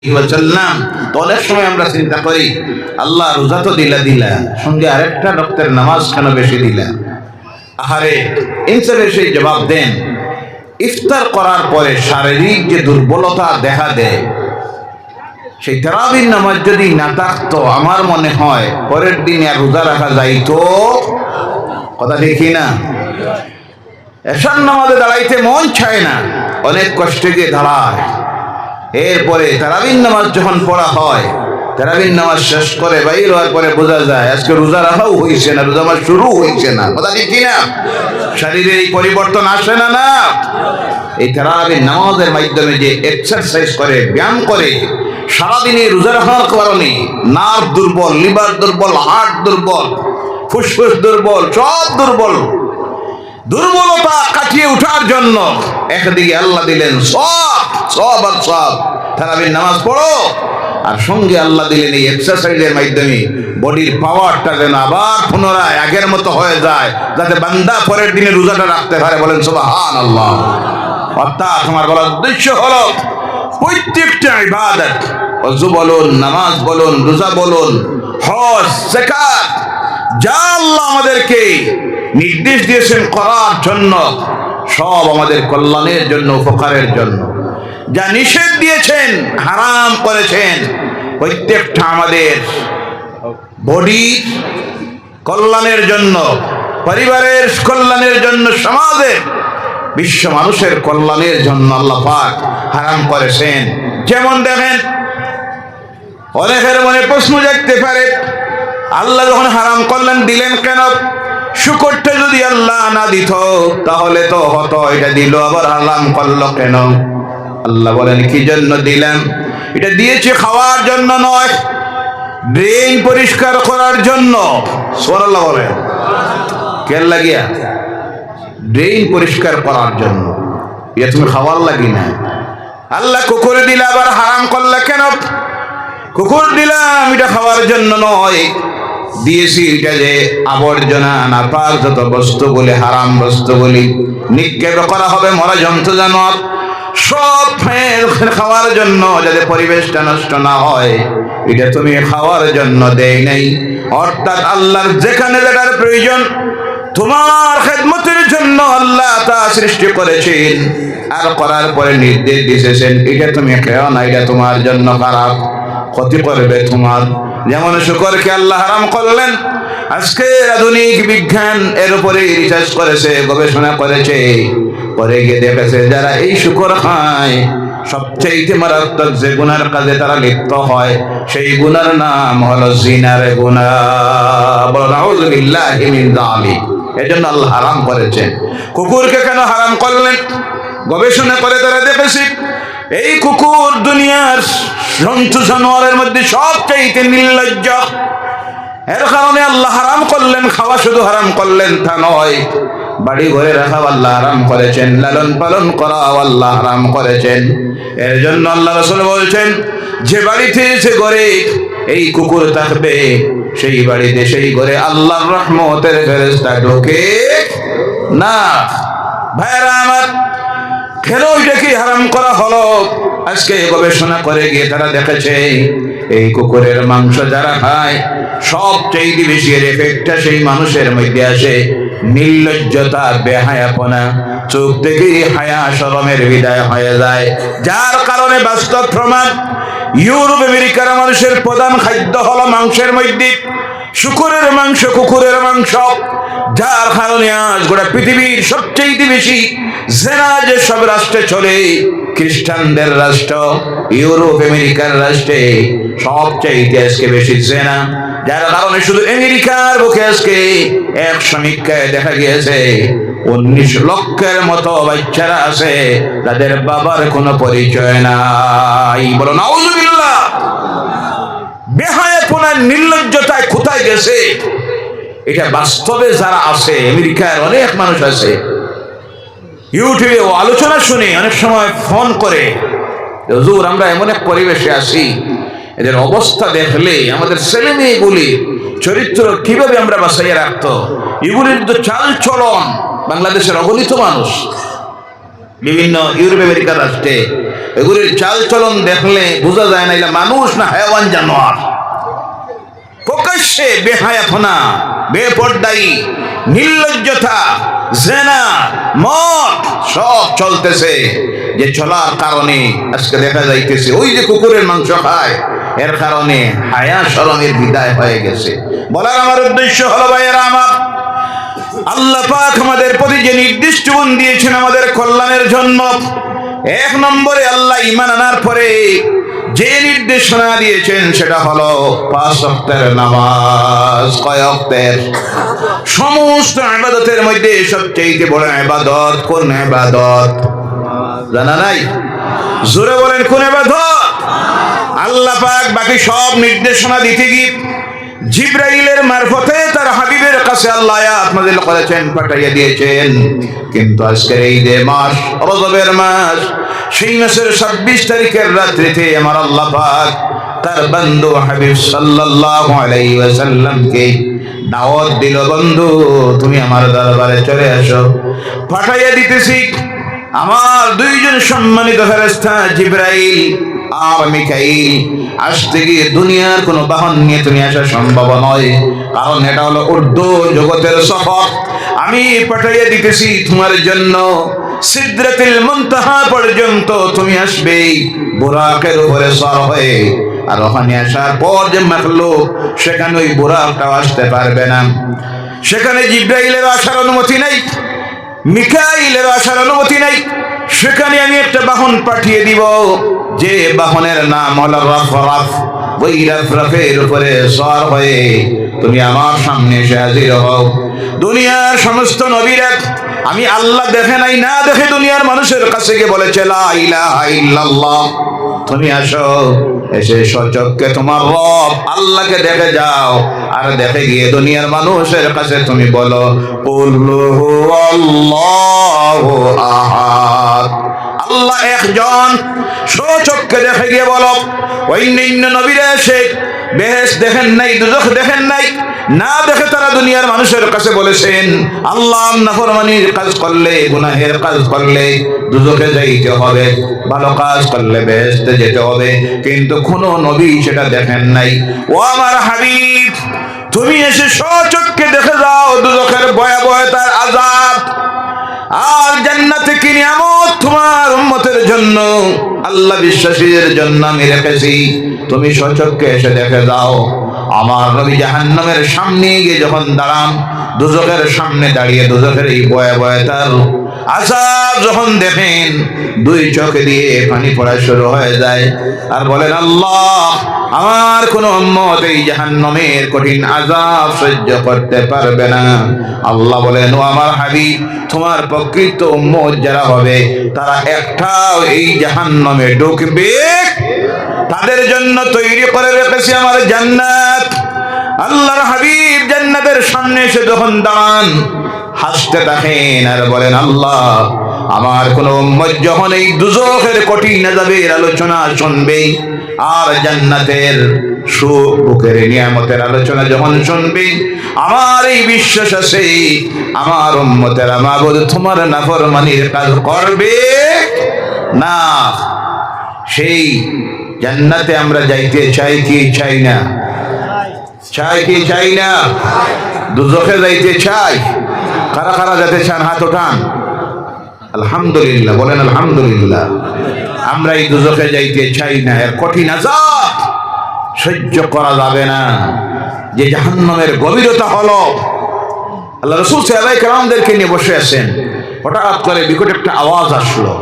চললাম তো অনেক সময় আমরা চিন্তা করি আল্লাহ রোজা তো দিলা সঙ্গে আরেকটা রক্তের নামাজ কেন বেশি দিলা। আহারে ইনসাফে সেই জবাব দেন, ইফতার করার পরে শারীরিক যে দুর্বলতা দেখা দেয়, সেই তারাবির নামাজ যদি না থাকতো আমার মনে হয় পরের দিন আর রোজা রাখা যাইতো। কথা দেখি না, এশার নামাজে দাঁড়াইতে মন চায় না, অনেক কষ্টে গিয়ে দাঁড়ায়। এরপরে তারাবির নামাজ যখন পড়া হয়, তারাবির নামাজ শেষ করে বাইর হওয়ার পরে বোঝা যায় আজকে রোজা রাখাও হয়েছে না, রোজা আমার শুরু হয়েছে না। কথা ঠিক কিনা? শরীরে এই পরিবর্তন আসে না। না, এই তারাবির নামাজের মাধ্যমে যে এক্সারসাইজ করে, ব্যায়াম করে, সারাদিনে রোজা রাখার কারণে নার্ভ দুর্বল, লিভার দুর্বল, হার্ট দুর্বল, ফুসফুস দুর্বল, সব দুর্বলতা কাটিয়ে ওঠার জন্য একদিকে আল্লাহ দিলেন সব তারাবির নামাজ পড়ো, আর সঙ্গে আল্লাহ দিলেন এই এক্সারসাইজের মাধ্যমে বডির পাওয়ারটা যেন আবার পুনরায় আগের মতো হয়ে যায়, যাতে বান্দা পরের দিনে রোজাটা রাখতে পারে। বলেন সুবহানাল্লাহ। অর্থাৎ আমার বলার উদ্দেশ্য হলো প্রত্যেকটা ইবাদত, ওযু বলুন, নামাজ বলুন, রোজা বলুন, হজ, যাকাত, যা আল্লাহ আমাদেরকে নির্দেশ দিয়েছেন করার জন্য, সব আমাদের কল্যাণের জন্য, উপকারের জন্য। যা নিষেধ দিয়েছেন, হারাম করেছেন, প্রত্যেকটা আমাদের বডির কল্যাণের জন্য, পরিবারের কল্যাণের জন্য, সমাজের, বিশ্ব মানুষের কল্যাণের জন্য আল্লাহ পাক হারাম করেছেন। যেমন দেখেন, অনেকের মনে প্রশ্ন জাগতে পারে, আল্লাহ যখন হারাম করলেন দিলেন কেন? শুকরটা যদি আল্লাহ না দিত তাহলে তো হতো, এটা দিল আবার হারাম করলো কেন? আল্লাহ বলেন কি জন্য দিলেন? এটা দিয়েছে খাওয়ার জন্য নয়, ব্রেন পরিষ্কার করার জন্য। সুবহানাল্লাহ বলেন। কেন লাগিয়া? ব্রেন পরিষ্কার করার জন্য, এটা তুমি খাওয়ার লাগি না। আল্লাহ কুকুর দিলে আবার হারাম করলে কেন? কুকুর দিলাম এটা খাওয়ার জন্য নয়, দিয়েছি এটা যে আবর্জনা, নাপাক যত বস্তুগুলি, হারাম বস্তুগুলি নিক্ষেপ করা হবে, মরা জন্তু জানোয়ার সব খাওয়ার জন্য, যাতে পরিবেশটা নষ্ট না হয়, এটা তুমি খাওয়ার জন্য দেই নাই। অর্থাৎ আল্লাহর যেখানে যেটার প্রয়োজন তোমার খেদমতের জন্য আল্লাহ তা সৃষ্টি করেছেন, আর করার পরে নির্দেশ দিয়েছেন এটা তুমি খেও না, এটা তোমার জন্য খারাপ, ক্ষতি করবে তোমার। যেমন শুকরকে আল্লাহ হারাম করলেন, আজকে আধুনিক বিজ্ঞান এর উপরে রিসার্চ করেছে, গবেষণা করেছে, পরে গিয়ে দেখেছে যারা এই শুকর খায় সবচেয়ে মারাত্মক যে গুনার কাজে তারা লিপ্ত হয়, সেই গুনার নাম হলো জিনার গুনাহ। নাউযুবিল্লাহি মিন যালিক। এজন্য আল্লাহ হারাম করেছেন। কুকুরকে কেন হারাম করলেন? গবেষণা করে তারা দেখেছে এই কুকুর দুনিয়ার জন্তু জানোয়ারের মধ্যে সবচেয়ে নির্লজ্জ। এর কারণে আল্লাহ হারাম করলেন। খাওয়া শুধু হারাম করলেন তা নয়, বাড়ি ঘরে রাখা আল্লাহ হারাম করেছেন, লালন পালন করা আল্লাহ হারাম করেছেন। এর জন্য আল্লাহ রাসূল বলছেন, যে বাড়িতে, যে ঘরে এই কুকুর থাকবে, সেই বাড়িতে, সেই ঘরে আল্লাহর রহমতের ফেরেশতা ঢোকে না। ভাইরা আমার, কেন এটাকে হারাম করা হলো? আজকে গবেষণা করে গিয়ে তারা দেখেছে এই কুকুরের মাংস যারা খায় সবচেয়ে বেশি এর এফেক্টটা সেই মানুষের মধ্যে আসে নির্লজ্জতা, বেহায়াপনা, চোখ থেকে হায়া শরমের বিদায় হয়ে যায়। যার কারণে বাস্তব প্রমাণ, ইউরোপ আমেরিকার মানুষের প্রধান খাদ্য হলো মাংসের মধ্যে শুকরের মাংস, কুকুরের মাংস। যার কারণে আজ গোটা পৃথিবীর সবচেয়ে বেশি জেনা যে সব রাষ্ট্রে চলে, খ্রিস্টানদের রাষ্ট্র, ইউরোপ আমেরিকার রাষ্ট্রে সবচেয়ে আজকে বেশি জেনা। যার কারণে শুধু আমেরিকার বুকে আজকে এক সমীক্ষায় দেখা গিয়েছে 19 লক্ষের মতো বাচ্চারা আছে তাদের বাবার কোনো পরিচয় নাই। বলো নাউযুবিল্লাহ। বেহায়াপনা, নির্লজ্জতায় কোথায় গেছে? এটা বাস্তবে যারা আছে, আমেরিকার অনেক মানুষ আছে, ইউটিউবে আলোচনা শুনে অনেক সময় ফোন করে, হুজুর আমরা এমন এক পরিবেশে আছি, এদের অবস্থা দেখলে আমাদের ছেলে মেয়েগুলি চরিত্র কিভাবে আমরা বাঁচাইয়া রাখতো, এগুলির তো চাল চলন। বাংলাদেশের অগণিত মানুষ বিভিন্ন ইউরোপ আমেরিকার রাষ্ট্রে এগুলির চালচলন দেখলে বোঝা যায় না এগুলা মানুষ না হায়াওয়ান জানোয়ার। প্রকাশ্যে বেহায়াপনা, বেপরদায়ী, নির্লজ্জতা, জেনা, মদ সব চলতেছে। যে চলার কারণে আজকে দেখা যাইতেছে ওই যে কুকুরের মাংস খায়, এর কারণে হায়া শরমের বিদায় হয়ে গেছে। বলার আমার উদ্দেশ্য হলো ভাইয়েরা আমার, আল্লাহ পাক আমাদের প্রতি যে নির্দিষ্ট গুণ দিয়েছেন আমাদের কল্যাণের জন্য, এক নম্বরে আল্লাহ ঈমান আনার পরে যে নির্দেশনা দিয়েছেন সেটা হলো 5 ওয়াক্তের নামাজ। কয় ওয়াক্তের? সমস্ত ইবাদতের মধ্যে সবচেয়ে বড় ইবাদত কোন ইবাদত জানা নাই? জোরে বলেন কোন ইবাদত? আল্লাহ পাক বাকি সব নির্দেশনা দিতে গিয়ে জিবরাইলের মারফতে তার হাবিবের কাছে আল্লাহ আয়াত নাযিল করেছেন, পাঠিয়ে দিয়েছেন। কিন্তু আজকের এই যে মাস, রজবের মাস, সেই মাসের 26 তারিখের রাত্রিতে আমার আল্লাহ পাক তার বন্ধু হাবিব সাল্লাল্লাহু আলাইহি ওয়াসাল্লামকে দাওয়াত দিল, বন্ধু তুমি আমার দরবারে চলে আসো। পাঠিয়ে দিতেছি আমার দুইজন সম্মানিত ফেরেশতা জিবরাইল আর মিকাইল। আসতে গিয়ে দুনিয়ার কোনো বাহন নিয়ে তুমি আসা সম্ভব নয়, কারণ এটা হলো ঊর্ধ্ব জগতের সফর। আমি পাঠিয়ে দিতেছি তোমার জন্য সিদরাতুল মুনতাহা পর্যন্ত তুমি আসবে বুরাকের উপরে সর হয়ে। আর ওখানে আসার পর যে মাখলুক, সেখানে ওই বুরাকটাও আসতে পারবে না। সেখানে জিবরাইলের আসার অনুমতি নেই, মিকাইলের আসার অনুমতি নেই। সেখানে আমি একটা বাহন পাঠিয়ে দিব, যে বাহনের নাম হলো রাফরাফ। ওই রাফরাফের উপরে সওয়ার হয়ে তুমি আমার সামনে এসে হাজির হও। দুনিয়ার সমস্ত নবীরা আমি আল্লাহ দেখে নাই, না দেখে দুনিয়ার মানুষের কাছে গিয়ে বলেছে লা ইলাহা ইল্লাল্লাহ। তুমি আসো, এসে সচক্ষে তোমার রব আল্লাহকে দেখে যাও। আর দেখে গিয়ে দুনিয়ার মানুষের কাছে তুমি বলো কুল হুয়াল্লাহু আহাদ, আল্লাহ একজন। সচক্ষে দেখে গিয়ে বলো। অন্যান্য নবীরা এসে বেহেশত দেখেন নাই, দুজখ দেখেন নাই, না দেখে তারা দুনিয়ার মানুষের কাছে বলেছেন আল্লাহ নাফরমানির কাজ করলে, গুনাহের কাজ করলে দুজখে যাইতে হবে, ভালো কাজ করলে বেহেশতে যেতে হবে। কিন্তু কোন নবী সেটা দেখেন নাই। ও আমার হাবিব, তুমি এসে সচক্ষে দেখে যাও দুজখের ভয়াবহতার আযাব আর জান্নাতে কি নিয়ামত তোমার উম্মতের জন্য, আল্লাহ বিশ্বাসীদের জন্য আমি রেখেছি। তুমি সচক্ষে এসে দেখে যাও। আমার নবী জাহান্নামের সামনে গিয়ে যখন দাঁড়ান, দুজখের সামনে দাঁড়িয়ে দুজখের এই ভয়াবহতার আযাব যখন দেখেন, দুই চোখে দিয়ে পানি পড়া শুরু হয়ে যায়। আর বলেন আল্লাহ, আমার কোন উম্মত এই জাহান্নামের কঠিন আযাব সহ্য করতে পারবে না। আল্লাহ বলেন ও আমার হাবিব, তোমার প্রকৃত উম্মত যারা হবে তারা একটাও এই জাহান্নামে ঢুকবে, তাদের জন্য তৈরি করে রেখেছি আমার জান্নাত। আল্লাহর হাবিব জান্নাতের সামনে এসে যখন দাঁড়ান, হাসতে থাকেন আর বলেন আল্লাহ, আমার কোন উম্মত যখন এই দুজখের কঠিন আযাবের আলোচনা শুনবে আর জান্নাতের সুখের নিয়ামতের আলোচনা যখন শুনবে, আমার এই বিশ্বাস আছে আমার উম্মতেরা মাবুদ তোমার নাফরমানির কাজ করবে না। সেই জান্নাতে আমরা যাইতে চাই কি চাই না? চাই কি চাই না? দুজখে যাইতে চাই? কারা কারা যেতে চান হাত ওঠান। আলহামদুলিল্লাহ, বলেন আলহামদুলিল্লাহ। আমরা এই দুজখে যাইতে চাই না, এর কঠিন আযাব সহ্য করা যাবে না। যে জাহান্নামের গভীরতা হলো, আল্লাহ রাসূল সাহাবায়ে কেরামদেরকে নিয়ে বসে আছেন, হঠাৎ করে বিকট একটা আওয়াজ আসলো।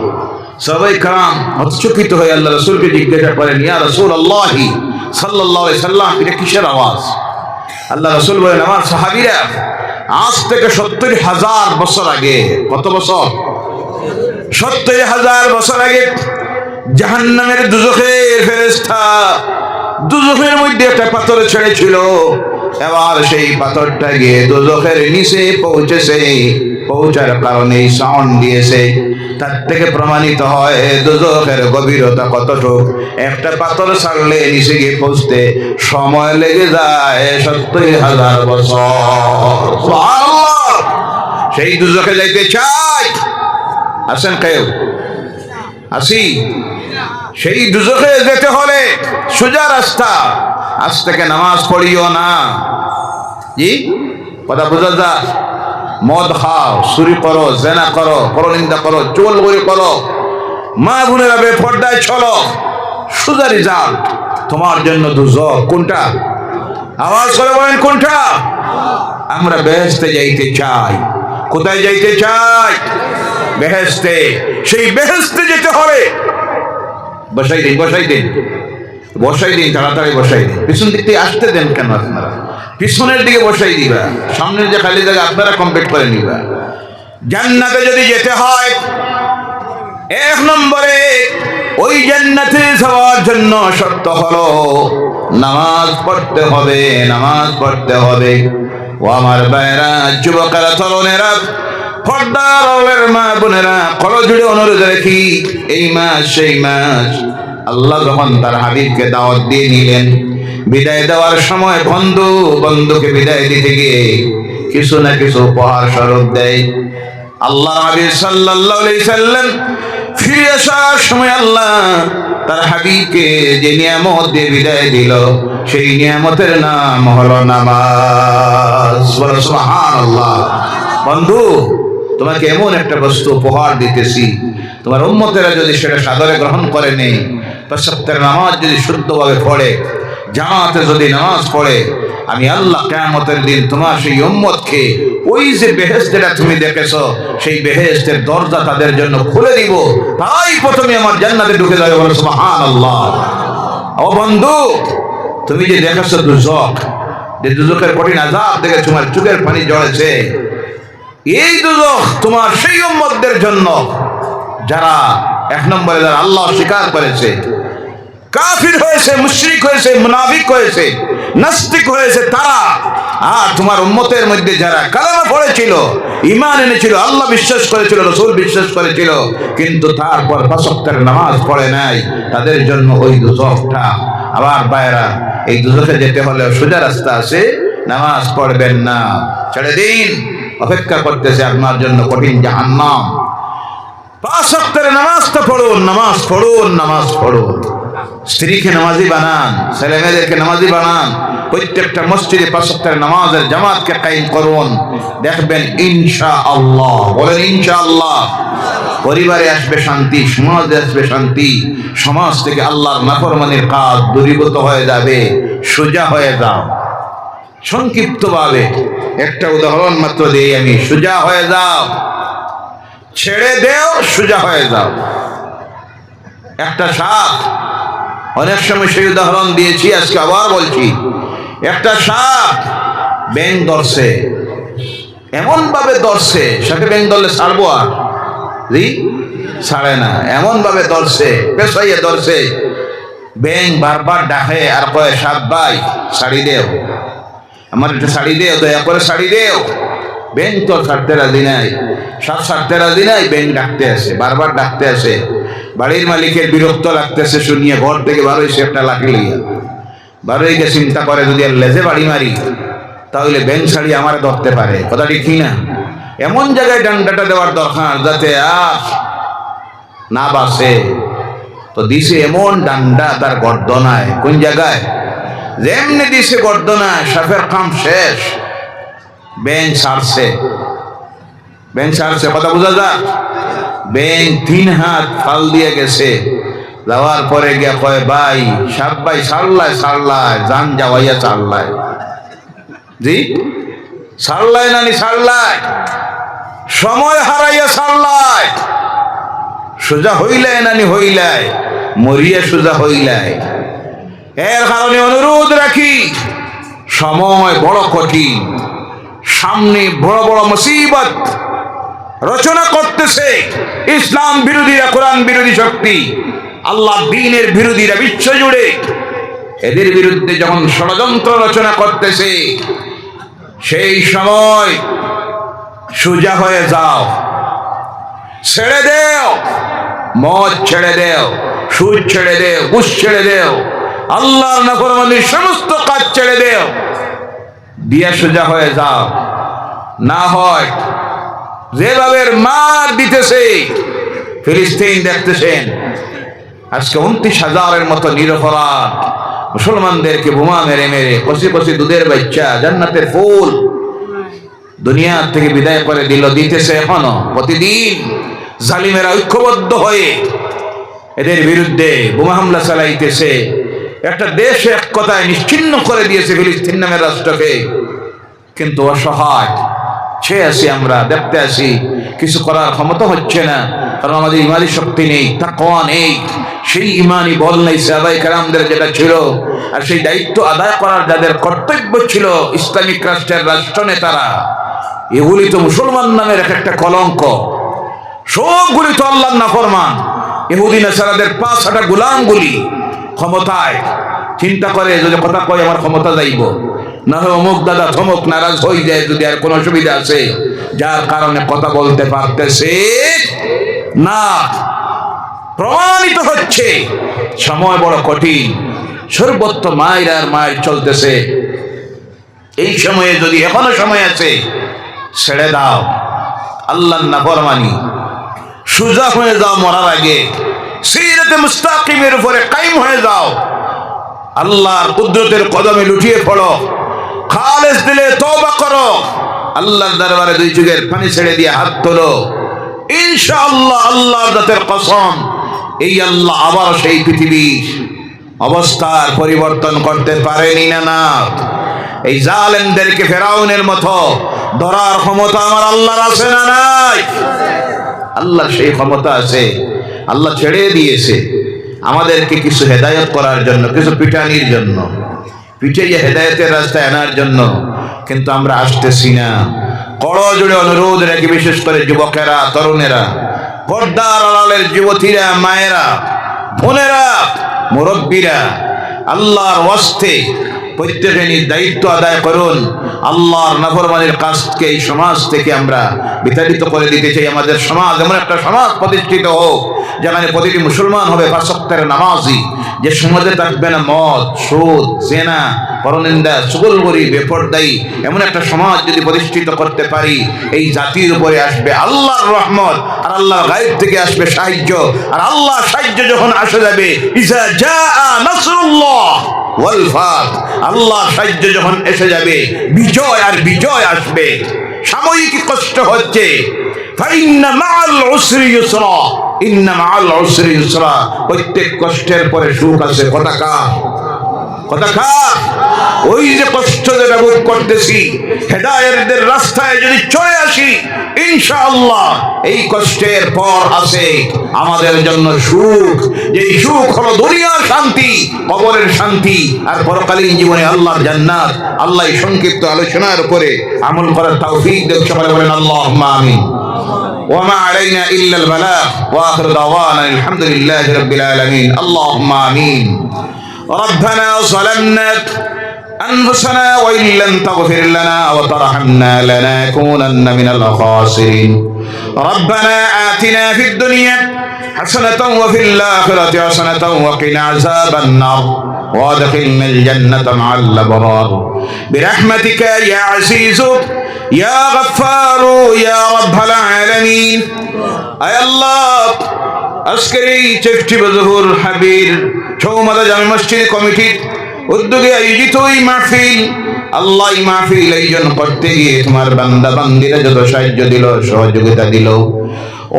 সাহাবায়ে কেরাম হতচকিত হয়ে আল্লাহ রাসূলকে জিজ্ঞাসা করেন, ইয়া রাসূলুল্লাহ সাল্লাল্লাহু আলাইহি সাল্লাম, এটা কিসের আওয়াজ? আল্লাহ রাসূল বলেন, আমার সাহাবীরা আজ থেকে ৭০,০০০ বছর আগে, কত বছর? ৭০,০০০ বছর আগে জাহান্নামের দুজখের ফেরেশতা দুজখের মধ্যে একটা পাথর ছেড়েছিল। এবার সেই পাথরটা গিয়ে দুজখের নিচে পৌঁছেছে, পৌঁছার কারণে সাউন্ড দিয়েছে। তার থেকে প্রমাণিত হয় দুজখের গভীরতা কতটুক। একটা পাথর ছাড়লে নিচে গিয়ে পৌঁছতে সময় লেগে যায় ৭০,০০০ বছর। সুবহানাল্লাহ। সেই দুজখে যাইতে চাই? আসেন কেউ? আসি? সেই দুজখে যেতে হলে সোজা রাস্তা, আজ থেকে নামাজ পড়িও না। জি কথা বোঝা যায়? মদ খাও, চুরি করো, জেনা করো, পরনিন্দা করো, চুগলখড়ি করো, মা বোনেরা বেপরদায় চলো, সোজা রেজাল্ট তোমার জন্য দুজখ। কোনটা? আওয়াজ করে বলেন কোনটা? আমরা বেহেশতে যাইতে চাই। কোথায় যাইতে চাই? বেহেশতে। সেই বেহেশতে যেতে হবে। বসাই দিন, বসাই দিন, বসাই দিন, তাড়াতাড়ি বসাই দিন। পিছন দিক থেকে আসতে দেন কেন আপনারা? পিছনের দিকে বসাই দিবা, সামনের যে খালি জায়গা আপনারা কমপ্লিট করে নিবা। জান্নাতে যদি যেতে হয়, এক নম্বরে ওই জান্নাতে যাওয়ার জন্য শর্ত হলো নামাজ পড়তে হবে, নামাজ পড়তে হবে। ও আমার ভাইরা, যুবকেরা, তরুণেরা, পর্দার মা বোনেরা, করজোড়ে অনুরোধ রাখি, এই মাস সেই মাস আল্লাহ যখন তার হাবিবকে দাওয়াত দিয়ে নিলেন, বিদায় দেওয়ার সময় বন্ধু বন্ধুকে বিদায় দিতে গিয়ে কিছু না কিছু উপহার স্বরূপ দেয়। আল্লাহ হাবিব সাল্লাল্লাহু আলাইহি সাল্লাম ফিরে আসার সময় আল্লাহ তার হাবিবকে যে নিয়ামত দিয়ে বিদায় দিল, সেই নিয়ামতের নাম হলো নামাজ। সুবহানাল্লাহ। বন্ধু, তোমাকে এমন একটা বস্তু উপহার দিতেছি, তোমার উম্মতেরা যদি সেটা সাদরে গ্রহণ করে নেই, পাঁচ ওয়াক্তের নামাজ যদি শুদ্ধভাবে পড়ে, জামাতে যদি নামাজ পড়ে, আমি আল্লাহ কিয়ামতের দিন তোমার সেই উম্মতকে ওই যে বেহেশত যেটা তুমি দেখেছো, সেই বেহেশতের দরজা তাদের জন্য খুলে দিব। তাই প্রথমে আমার জান্নাতে ঢুকে যাবে। বলো সুবহানাল্লাহ। ও বন্ধু, তুমি যে দেখেছো দুজখ, যে দুজখের কঠিন আযাব দেখে তোমার চোখের পানি ঝরেছে, এই দুজখ তোমার সেই উম্মতদের জন্য যারা এক নম্বরে যারা আল্লাহ স্বীকার করেছে, কাফির হয়েছে, মুশরিক হয়েছে, মুনাফিক হয়েছে, নাস্তিক হয়েছে তারা। আর তোমার উম্মতের মধ্যে যারা কালেমা পড়েছিল, ঈমান এনেছিল, আল্লাহ বিশ্বাস করেছিল, রাসূল বিশ্বাস করেছিল, কিন্তু তারপর পাঁচ ওয়াক্তের নামাজ পড়ে নাই, তাদের জন্য ওই দুজখটা। আবার ভাইরা, এই দুজখে যেতে হলে সোজা রাস্তা আছে, নামাজ পড়বেন না, ছেড়ে দিন। অপেক্ষা করতেছে আপনার জন্য কঠিন জাহান্নাম। পাঁচ ওয়াক্তের নামাজটা পড়ুন, নামাজ পড়ুন, নামাজ পড়ুন। স্ত্রীকে নামাজি বানান, ছেলে মেয়েদেরকে নামাজি বানান। প্রত্যেকটা মসজিদে পাঁচ ওয়াক্তের নামাজের জামাতকে কায়েম করুন। দেখবেন ইনশাআল্লাহ, বলেন ইনশাআল্লাহ, পরিবারে আসবে শান্তি, সমাজে আসবে শান্তি, সমাজ থেকে আল্লাহর নাফরমানির কাজ দূরীভূত হয়ে যাবে। সোজা হয়ে যাও। সংক্ষিপ্তভাবে একটা উদাহরণ মাত্র দিই আমি। সোজা হয়ে যাও, ছেড়ে দেও, সোজা হয়ে যাও। একটা সাপ, অনেক সময় সেই উদাহরণ দিয়েছি, আজকে আবার বলছি। একটা সাপ ব্যাঙ ধরছে, এমন ভাবে ধরছে, সাথে ব্যাঙ ধরলে ছাড়বো আর? জি, ছাড়ে না। এমন ভাবে ধরছে, পেছাইয়ে ধরছে। ব্যাঙ বারবার ডাকে আর কয়, সাপ ভাই ছাড়ি দেও, আমার একটা শাড়ি দেও, দয়া করে শাড়ি দেও। ব্যাঙ তো ছাড়তে রাজি নাই, সাপ ছাড়তে রাজি নাই। ব্যাঙ ডাকতে আসে, বারবার ডাকতে আসে। বাড়ির মালিকের বিরক্ত লাগতেছে শুনিয়ে ঘর থেকে বারোইছে একটা লাঠি লইয়া। বারোইকে চিন্তা করে, যদি আর লেজে বাড়ি মারি তাহলে ব্যাঙ ছাড়ি আমার ধরতে পারে। কথা ঠিক না? এমন জায়গায় ডান্ডাটা দেওয়ার দরকার যাতে আর না বাসে। তো দিছে এমন ডান্ডা তার গর্দনায়। কোন জায়গায়? যেমনি দিছে গর্দনায়, সাপের কাম শেষ। ব্যাঙ ছাড়ছে, ব্যাঙ ছাড়ছে। কথা বোঝা যায়? ব্যাঙ 3 হাত ফাল দিয়ে গেছে। যাওয়ার পরে গিয়া কয়, ভাই সাপ ভাই ছাড়লায়, ছাড়লায়, জান যাওয়াইয়া ছাড়লায়। জি, ছাড়লায় নানি, ছাড়লায়, সময় হারাইয়া ছাড়লায়। সোজা হইলায় নানি, হইলায়, মরিয়া সোজা হইলায়। এর কারণে অনুরোধ রাখি, সময় বড় কঠিন, সামনে বড় বড় মুসিবত রচনা করতেছে ইসলাম বিরোধীরা, কোরআন বিরোধী শক্তি, আল্লাহ দ্বীনের বিরোধীরা বিশ্ব জুড়ে। এদের বিরুদ্ধে যখন ষড়যন্ত্র রচনা করতেছে, সেই সময় সোজা হয়ে যাও, ছেড়ে দেও, মদ ছেড়ে দেও, সুদ ছেড়ে দেও, ঘুষ ছেড়ে দেও, আল্লাহর নাফরমানির সমস্ত কাজ ছেড়ে দেও, দিয়া সোজা হয়ে যাও। না হয় যেভাবে মার দিতেছে ফিলিস্তিন, দেখতেছেন আজকে 29,000-এর মতো নিরপরাধ মুসলমানদেরকে বোমা মেরে মেরে কষি কষি দুধের বাচ্চা জান্নাতের ফুল দুনিয়া থেকে বিদায় করে দিতেছে এখনো প্রতিদিন জালিমেরা ঐক্যবদ্ধ হয়ে এদের বিরুদ্ধে বোমা হামলা চালাইতেছে। একটা দেশ এক কথায় নিশ্চিহ্ন করে দিয়েছে ফিলিস্তিন নামের রাষ্ট্রকে, কিন্তু অসহায় ছে আছি আমরা, দেখতে আসি, কিছু করার ক্ষমতা হচ্ছে না, কারণ আমাদের ইমানি শক্তি নেই, তাকওয়া নেই, সেই ইমানি বল নেই সাহাবায়ে কেরামদের যেটা ছিল। আর সেই দায়িত্ব আদায় করার যাদের কর্তব্য ছিল ইসলামিক রাষ্ট্রের রাষ্ট্রনেতারা, এগুলি তো মুসলমান নামের একটা কলঙ্ক, সবগুলি তো আল্লাহর নাফরমান। ইহুদি নাসারাদের 5-6টা গোলামগুলি ক্ষমতায় চিন্তা করে যদি কথা কয় আমার ক্ষমতা যাইব, না হয় অমুক দাদা থমক নারাজ হয়ে যায় যদি আর কোনো অসুবিধা আছে, যার কারণে কথা বলতে পারতেছে না। প্রমাণিত হচ্ছে সময় বড় কঠিন, সর্বত্র মায়ের আর মায়ের চলতেছে। এই সময়ে যদি এখনো সময় আছে, ছেড়ে দাও আল্লাহর নাফরমানি, সুজা হয়ে যাও মরার আগে, সিরাতে মুস্তাকিমের উপরে কায়েম হয়ে যাও, আল্লাহর কুদরতের কদমে লুটিয়ে পড়ো, খালেস দিলে তওবা করো, আল্লাহর দরবারে 2 চোখের পানি ছেড়ে দিয়ে হাত তোলো। ইনশাআল্লাহ আল্লাহর জাতের কসম, এই আল্লাহ আবার সেই পৃথিবীর অবস্থার পরিবর্তন করতে পারেনি না। এই জালেমদেরকে ফেরাউনের মতো ধরার ক্ষমতা আমার আল্লাহর আছে না নাই? আল্লাহর সেই ক্ষমতা আছে। আল্লাহ ছেড়ে দিয়েছে আমাদেরকে কিছু হেদায়েত করার জন্য, কিছু পিটানির জন্য, পিটাইয়া হেদায়েতের রাস্তায় আনার জন্য, কিন্তু আমরা আসতেছি না। কড় জুড়ে অনুরোধ রাখি, বিশেষ করে যুবকেরা, তরুণেরা, পর্দার আড়ালের যুবতীরা, মায়েরা, বোনেরা, মুরব্বীরা, আল্লাহর ওয়াস্তে প্রত্যেকে নিজ দায়িত্ব আদায় করুন। আল্লাহর নাফরমানির কাজকে এই সমাজ থেকে আমরা বিতাড়িত করে দিতে চাই। আমাদের সমাজ এমন একটা সমাজ প্রতিষ্ঠিত হোক যেখানে প্রতিটি মুসলমান হবে 5 ওয়াক্তের নামাজি, যে সমাজে থাকবে না মদ, সুদ, জেনা, পরনিন্দা, চুগলখড়ি, বেপরদায়ী। এমন একটা সমাজ যদি প্রতিষ্ঠিত করতে পারি, এই জাতির উপরে আসবে আল্লাহর রহমত, আর আল্লাহর গায়েব থেকে আসবে সাহায্য। আর আল্লাহ সাহায্য যখন আসে যাবে, ইজা জাআ নাসরুল্লাহ ওয়াল ফাত, আল্লাহ সাহায্য যখন এসে যাবে, বিজয় আর বিজয় আসবে। সাময়িক কষ্ট হচ্ছে, ফাইন্না মাআল উসরি ইউসরা, ইন্না মাআল উসরি ইউসরা, প্রত্যেক কষ্টের পরে সুখ আছে। কথা ওই যে কষ্ট যেটা ভোগ করতেছি, হেদায়েতের রাস্তায় যদি চলে আসি, ইনশাআল্লাহ এই কষ্টের পর আছে আমাদের জন্য সুখ। যেই সুখ হলো দুনিয়ার শান্তি, কবরের শান্তি, আর পরকালীন জীবনে আল্লাহর জান্নাত। আল্লাহ এই সংক্ষিপ্ত আলোচনার উপরে আমল করার তৌফিক দেন। সকলে বলেন আল্লাহুম্মা আমিন। وما علينا إلا البلاغ وآخر دعوانا الحمد لله رب العالمين. اللهم آمين. ربنا ظلمنا أنفسنا وإن لم تغفر لنا وترحمنا لنكونن من الخاسرين. ربنا آتنا في الدنيا حسنة وفي الآخرة حسنة وقنا عذاب النار وادخلنا الجنة مع الأبرار برحمتك يا عزيز يا غفار يا رب العالمين. أي الله আজকের এই চেষ্টি বজহুর হাবির চৌমাদা জামে মসজিদ কমিটির উদ্যোগে আয়োজিত এই মাহফিল, আল্লাহ এই মাহফিল আয়োজন করতে গিয়ে তোমার বান্দা বান্দিরা যত সাহায্য দিল, সহযোগিতা দিল,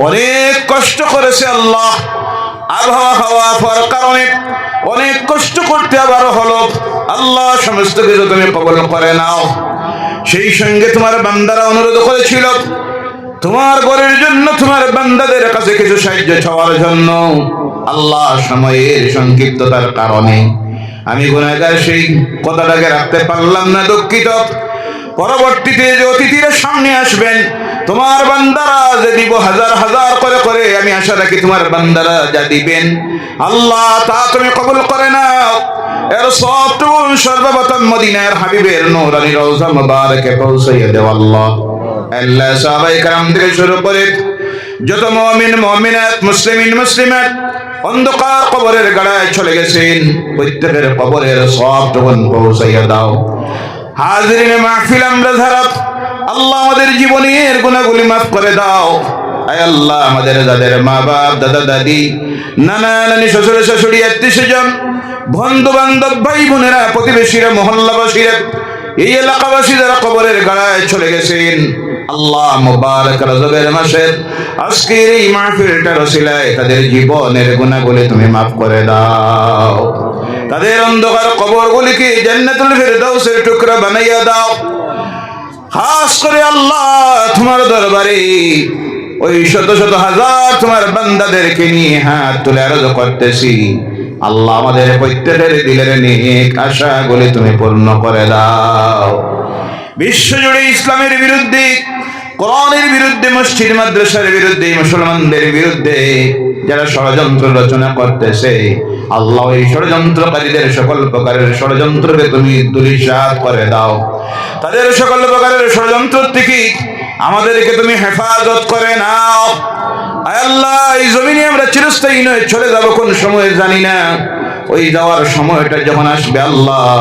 অনেক কষ্ট করেছে আল্লাহ। আবহাওয়া খাওয়ার কারণে অনেক কষ্ট করতে আবারও হলো। আল্লাহ সমস্ত কিছু তুমি কবুল করে নাও। সেই সঙ্গে তোমার বান্দারা অনুরোধ করেছিল তোমার ঘরের জন্য, তোমার বান্দাদের কাছে কিছু সাহায্য চাওয়ার জন্য। আল্লাহ সময়ের সংক্ষিপ্ততার কারণে আমি গুনাহগার সেই কথাটাকে রাখতে পারলাম না, দুঃখিত। পরবর্তীতে যে অতিথিরা সামনে আসবেন, তোমার বান্দারা যে দিব হাজার হাজার করে আমি আশা রাখি তোমার বান্দারা যা দিবেন আল্লাহ তা তুমি কবুল করে নাও। এর সবটুকু সর্বপ্রথম মদিনার হাবিবের নূরানি রওজা মুবারকে পৌঁছাইয়া দেও আল্লাহ। আল্লাহ সাহাবায়ে কেরাম থেকে শুরু করে যত মুমিন মুমিনাত, মুসলিমিন মুসলিমাত অন্ধকার কবরের গাড়ায় চলে গেছেন, প্রত্যেকের কবরের সবটুকু পৌঁছাইয়া দাও। হাজিরিনে মাহফিল আমরা যারা, আল্লাহ আমাদের জীবনের গুনাহগুলি মাফ করে দাও। আয় আল্লাহ আমাদের যাদের মা বাপ দাদা দাদি নানা নানি শ্বশুর শাশুড়ি আত্মীয় স্বজন বন্ধু বান্ধব ভাই বোনেরা প্রতিবেশীরা মহল্লাবাসীরা এই এলাকাবাসী যারা কবরের গাড়ায় চলে গেছেন আল্লাহ মুবারক রজবের মাসের আজকের এই মাহফিলটার ওসিলায় তাদের জীবনের গুনাহগুলি তুমি মাফ করে দাও, তাদের অন্ধকার কবরগুলিকে জান্নাতুল ফেরদাউসের টুকরা বানাইয়া দাও। খাস করে আল্লাহ তোমার দরবারে ওই শত শত হাজার তোমার বান্দাদেরকে নিয়ে হাত তুলে আরজ করতেছি, আল্লাহ আমাদের প্রত্যেকের দিলের নেক আশাগুলি তুমি পূর্ণ করে দাও। বিশ্বজুড়ে ইসলামের বিরুদ্ধে, কোরআনের বিরুদ্ধে, মসজিদ মাদ্রাসার বিরুদ্ধে, মুসলমানদের বিরুদ্ধে যারা ষড়যন্ত্র রচনা করতেছে আল্লাহ এই ষড়যন্ত্রকারীদের সকল প্রকারের ষড়যন্ত্রকে তুমি ধূলিসাৎ করে দাও, তাদের সকল প্রকারের ষড়যন্ত্র থেকে আমাদেরকে তুমি হেফাজত করে নাও। আয় আল্লাহ এই জমিনে আমরা চিরস্থায়ী নয়, চলে যাব কোন সময় জানি না, ওই যাওয়ার সময়টা যখন আসবে আল্লাহ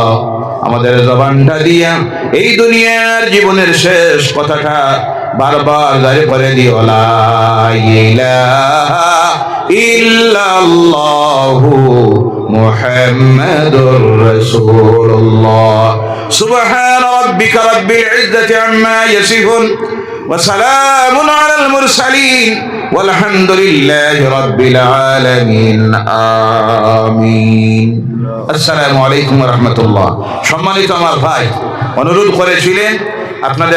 আমাদের জবানটা দিয়া এই দুনিয়ার জীবনের শেষ কথাটা বারবার জারি করে দিও, লা ইলাহা ইল্লাল্লাহু মুহাম্মাদুর রাসূলুল্লাহ। সুবহানা রাব্বিকা রাব্বিল ইজ্জাতি আম্মা ইয়াসিফুন ওয়া সালামুন আলাল মুরসালিন ওয়ালহামদুলিল্লাহি রাব্বিল আলামিন। আমিন। আসসালামু আলাইকুম ওয়া রাহমাতুল্লাহ। সম্মানিত আমার ভাই অনুরোধ করেছিলেন আপনাদের